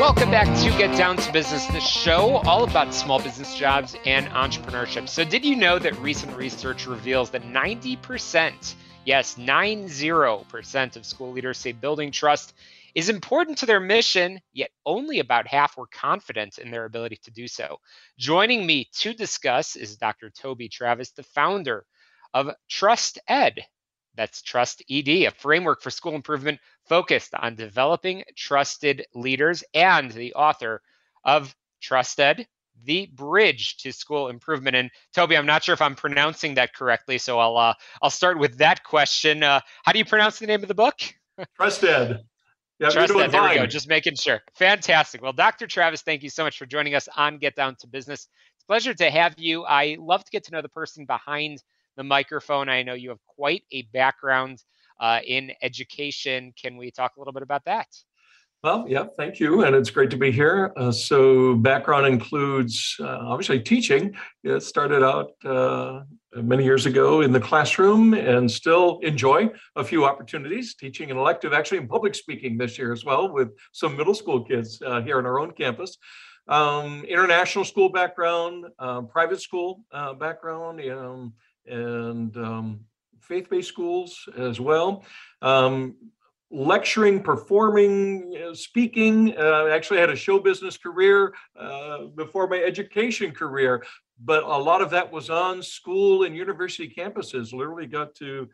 Welcome back to Get Down to Business, the show all about small business jobs and entrepreneurship. So did you know that recent research reveals that 90%, yes, 90% of school leaders say building trust is important to their mission, yet only about half were confident in their ability to do so. Joining me to discuss is Dr. Toby Travis, the founder of Trust Ed. That's Trust ED, a framework for school improvement focused on developing trusted leaders, and the author of Trust Ed, the bridge to school improvement. And Toby, I'm not sure if I'm pronouncing that correctly, so I'll start with that question. How do you pronounce the name of the book? Trust Ed. Yeah, Trust Ed. There we go. Just making sure. Fantastic. Well, Dr. Travis, thank you so much for joining us on Get Down to Business. It's a pleasure to have you. I love to get to know the person behind the microphone. I know you have quite a background in education. Can we talk a little bit about that? Well, yeah, thank you. And it's great to be here. So background includes obviously teaching. It started out many years ago in the classroom and still enjoy a few opportunities teaching an elective, actually in public speaking this year as well with some middle school kids here on our own campus. International school background, private school background, and faith-based schools as well. Lecturing, performing, speaking. Actually had a show business career before my education career, but a lot of that was on school and university campuses. Literally got to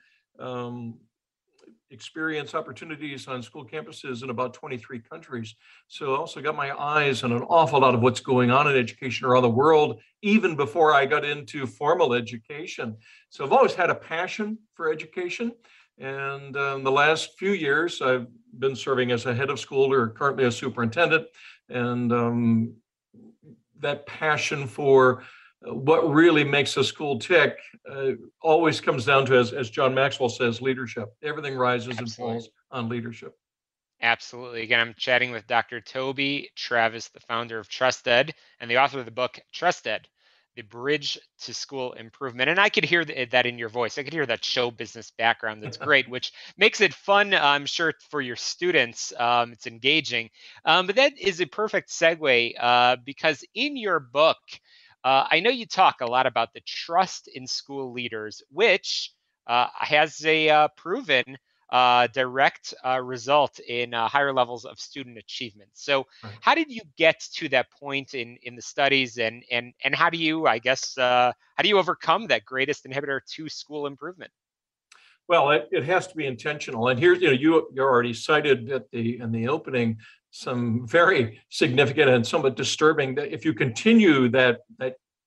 experience opportunities on school campuses in about 23 countries. So I also got my eyes on an awful lot of what's going on in education around the world, even before I got into formal education. So I've always had a passion for education. And the last few years, I've been serving as a head of school or currently a superintendent. And that passion for what really makes a school tick always comes down to, as John Maxwell says, leadership. Everything rises and falls on leadership. Absolutely. Again, I'm chatting with Dr. Toby Travis, the founder of Trust Ed and the author of the book, Trust Ed, the bridge to school improvement. And I could hear that in your voice. I could hear that show business background. That's great, which makes it fun, I'm sure, for your students. It's engaging. But that is a perfect segue because in your book, I know you talk a lot about the trust in school leaders, which has a proven direct result in higher levels of student achievement. So how did you get to that point in the studies, and how do you, I guess, how do you overcome that greatest inhibitor to school improvement? Well, it has to be intentional. And here, you already cited in the opening some very significant and somewhat disturbing that if you continue that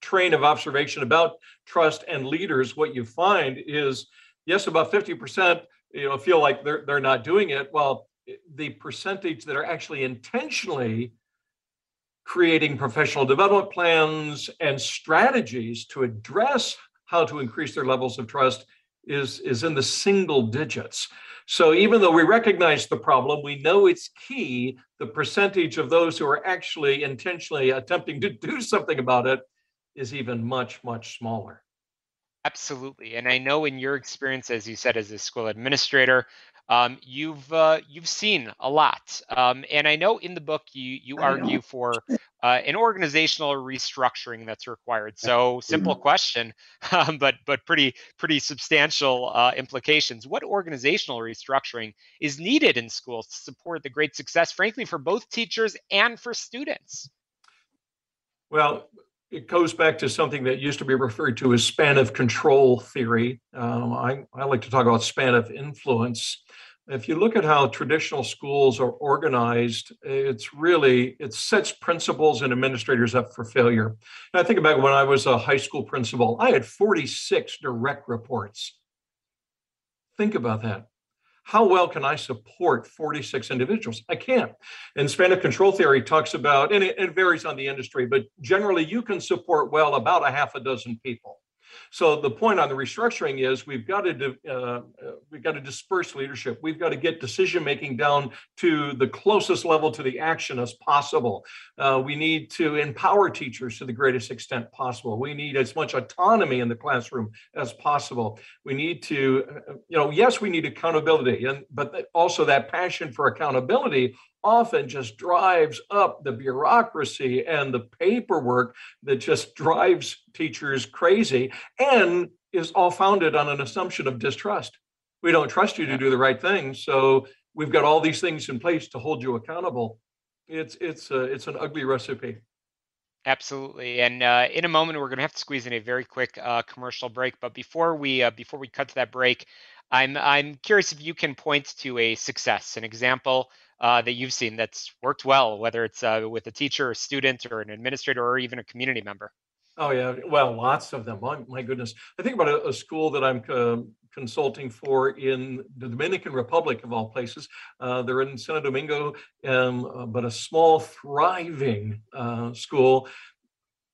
train of observation about trust and leaders, what you find is, yes, about 50% feel like they're not doing it. Well, the percentage that are actually intentionally creating professional development plans and strategies to address how to increase their levels of trust is in the single digits. So even though we recognize the problem, we know it's key, the percentage of those who are actually intentionally attempting to do something about it is even much, much smaller. Absolutely. And I know in your experience, as you said, as a school administrator, you've seen a lot. And I know in the book you argue for an organizational restructuring that's required. So simple question, but pretty substantial implications. What organizational restructuring is needed in schools to support the great success, frankly, for both teachers and for students? Well, it goes back to something that used to be referred to as span of control theory. I like to talk about span of influence. If you look at how traditional schools are organized, it sets principals and administrators up for failure. And I think about when I was a high school principal, I had 46 direct reports. Think about that. How well can I support 46 individuals? I can't. And span of control theory talks about, and it varies on the industry, but generally you can support well about a half a dozen people. So the point on the restructuring is we've got to disperse leadership. We've got to get decision making down to the closest level to the action as possible. We need to empower teachers to the greatest extent possible. We need as much autonomy in the classroom as possible. We need to, yes, we need accountability, but also that passion for accountability often just drives up the bureaucracy and the paperwork that just drives teachers crazy and is all founded on an assumption of distrust. We don't trust you to do the right thing, so we've got all these things in place to hold you accountable. It's an ugly recipe. Absolutely. And in a moment, we're going to have to squeeze in a very quick commercial break. But before we cut to that break, I'm curious if you can point to a success, an example that you've seen that's worked well, whether it's with a teacher, a student, or an administrator, or even a community member. Oh yeah, well, lots of them. My goodness, I think about a school that I'm consulting for in the Dominican Republic, of all places. They're in Santo Domingo, but a small, thriving school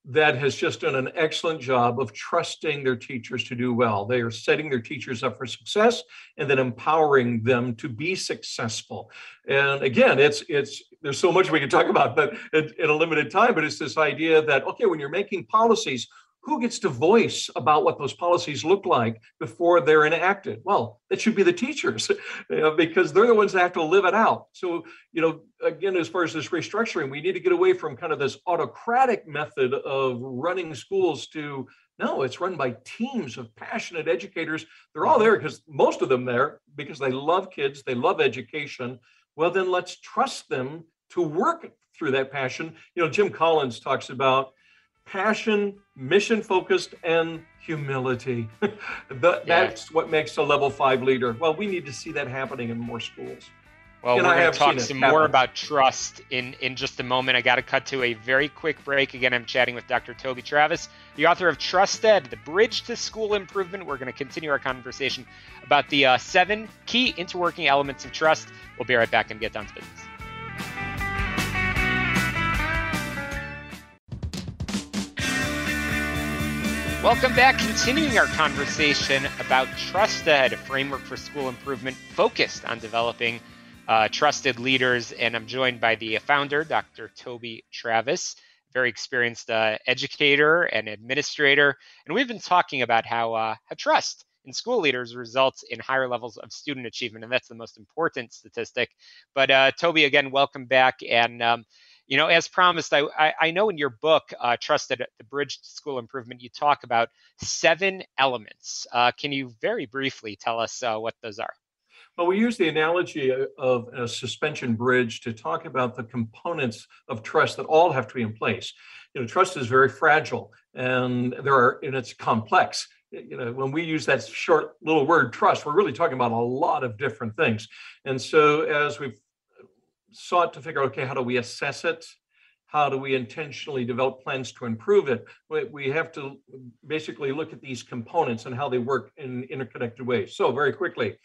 that has just done an excellent job of trusting their teachers to do well. They are setting their teachers up for success and then empowering them to be successful. And again, there's so much we can talk about, but in a limited time, but it's this idea that, okay, when you're making policies, who gets to voice about what those policies look like before they're enacted? Well, that should be the teachers, because they're the ones that have to live it out. So, again, as far as this restructuring, we need to get away from kind of this autocratic method of running schools to, no, it's run by teams of passionate educators. They're all there because most of them there because they love kids, they love education. Well, then let's trust them to work through that passion. Jim Collins talks about passion, mission-focused, and humility. That's what makes a level 5 leader. Well, we need to see that happening in more schools. Well, we're going to talk some more about trust in just a moment. I got to cut to a very quick break. Again, I'm chatting with Dr. Toby Travis, the author of Trusted, The Bridge to School Improvement. We're going to continue our conversation about the 7 key interworking elements of trust. We'll be right back and get down to business. Welcome back. Continuing our conversation about Trusted, a framework for school improvement focused on developing trusted leaders. And I'm joined by the founder, Dr. Toby Travis, very experienced educator and administrator. And we've been talking about how trust in school leaders results in higher levels of student achievement. And that's the most important statistic. But Toby, again, welcome back. And as promised, I know in your book, Trusted, The Bridge to School Improvement, you talk about 7 elements. Can you very briefly tell us what those are? Well, we use the analogy of a suspension bridge to talk about the components of trust that all have to be in place. Trust is very fragile and it's complex. When we use that short little word trust, we're really talking about a lot of different things. And so as we've sought to figure out, okay, how do we assess it? How do we intentionally develop plans to improve it? We have to basically look at these components and how they work in interconnected ways. So very quickly,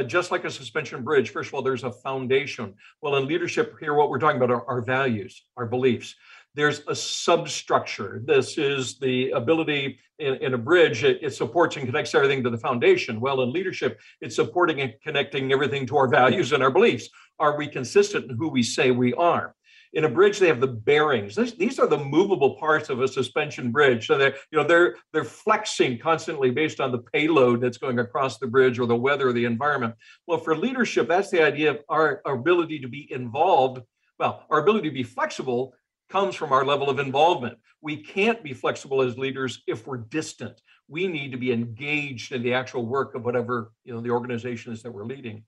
just like a suspension bridge, first of all, there's a foundation. Well, in leadership here, what we're talking about are our values, our beliefs. There's a substructure. This is the ability in a bridge, it supports and connects everything to the foundation. Well, in leadership, it's supporting and connecting everything to our values and our beliefs. Are we consistent in who we say we are? In a bridge, they have the bearings. These are the movable parts of a suspension bridge. So they're flexing constantly based on the payload that's going across the bridge or the weather or the environment. Well, for leadership, that's the idea of our ability to be involved. Well, our ability to be flexible comes from our level of involvement. We can't be flexible as leaders if we're distant. We need to be engaged in the actual work of whatever the organization is that we're leading.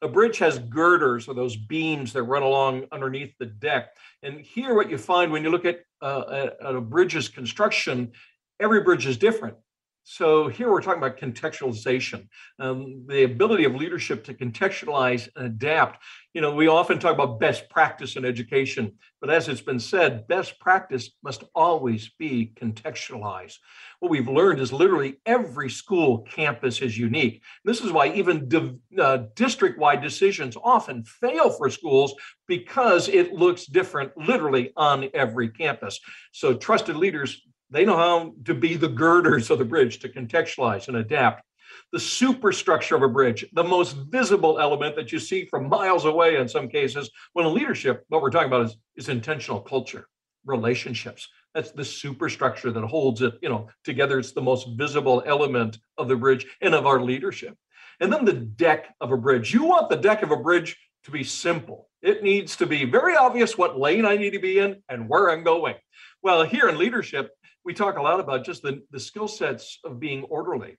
A bridge has girders, or those beams that run along underneath the deck. And here what you find when you look at a bridge's construction, every bridge is different. So here we're talking about contextualization, the ability of leadership to contextualize and adapt. We often talk about best practice in education, but as it's been said, best practice must always be contextualized. What we've learned is literally every school campus is unique. This is why even district-wide decisions often fail for schools because it looks different literally on every campus. So trusted leaders They know how to be the girders of the bridge, to contextualize and adapt. The superstructure of a bridge, the most visible element that you see from miles away in some cases. When in leadership, what we're talking about is intentional culture, relationships. That's the superstructure that holds it, together. It's the most visible element of the bridge and of our leadership. And then the deck of a bridge. You want the deck of a bridge to be simple. It needs to be very obvious what lane I need to be in and where I'm going. Well, here in leadership, we talk a lot about just the skill sets of being orderly,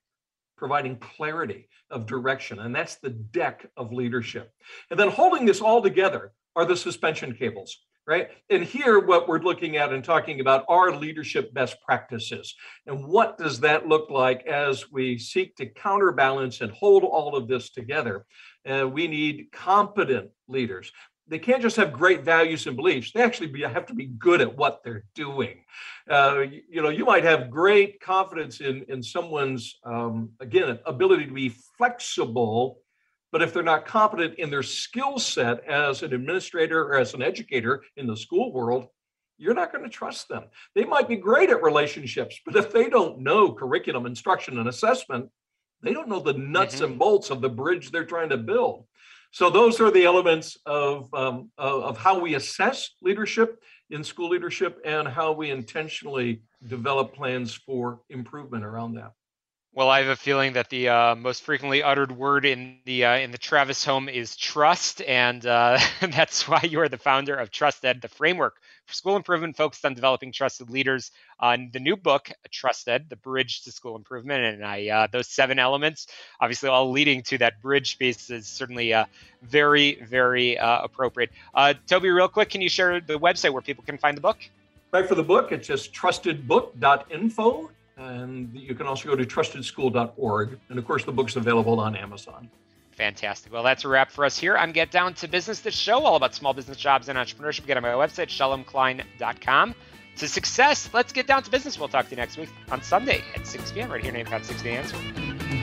providing clarity of direction. And that's the deck of leadership. And then holding this all together are the suspension cables, right? And here, what we're looking at and talking about are leadership best practices. And what does that look like as we seek to counterbalance and hold all of this together? We need competent leaders. They can't just have great values and beliefs. They actually have to be good at what they're doing. You might have great confidence in someone's, again, ability to be flexible, but if they're not competent in their skill set as an administrator or as an educator in the school world, you're not going to trust them. They might be great at relationships, but if they don't know curriculum, instruction, and assessment, they don't know the nuts and bolts of the bridge they're trying to build. So those are the elements of how we assess leadership in school leadership and how we intentionally develop plans for improvement around that. Well, I have a feeling that the most frequently uttered word in the Travis home is trust, and that's why you are the founder of Trusted, the framework for school improvement focused on developing trusted leaders. The new book, Trusted, the bridge to school improvement, and those 7 elements, obviously all leading to that bridge piece, is certainly very, very appropriate. Toby, real quick, can you share the website where people can find the book? Right, for the book, it's just trustedbook.info. And you can also go to trustedschool.org. And of course, the book's available on Amazon. Fantastic. Well, that's a wrap for us here on Get Down to Business, the show all about small business jobs and entrepreneurship. Get on my website, shalomklein.com. To success, let's get down to business. We'll talk to you next week on Sunday at 6 p.m. right here on 856 The Answer.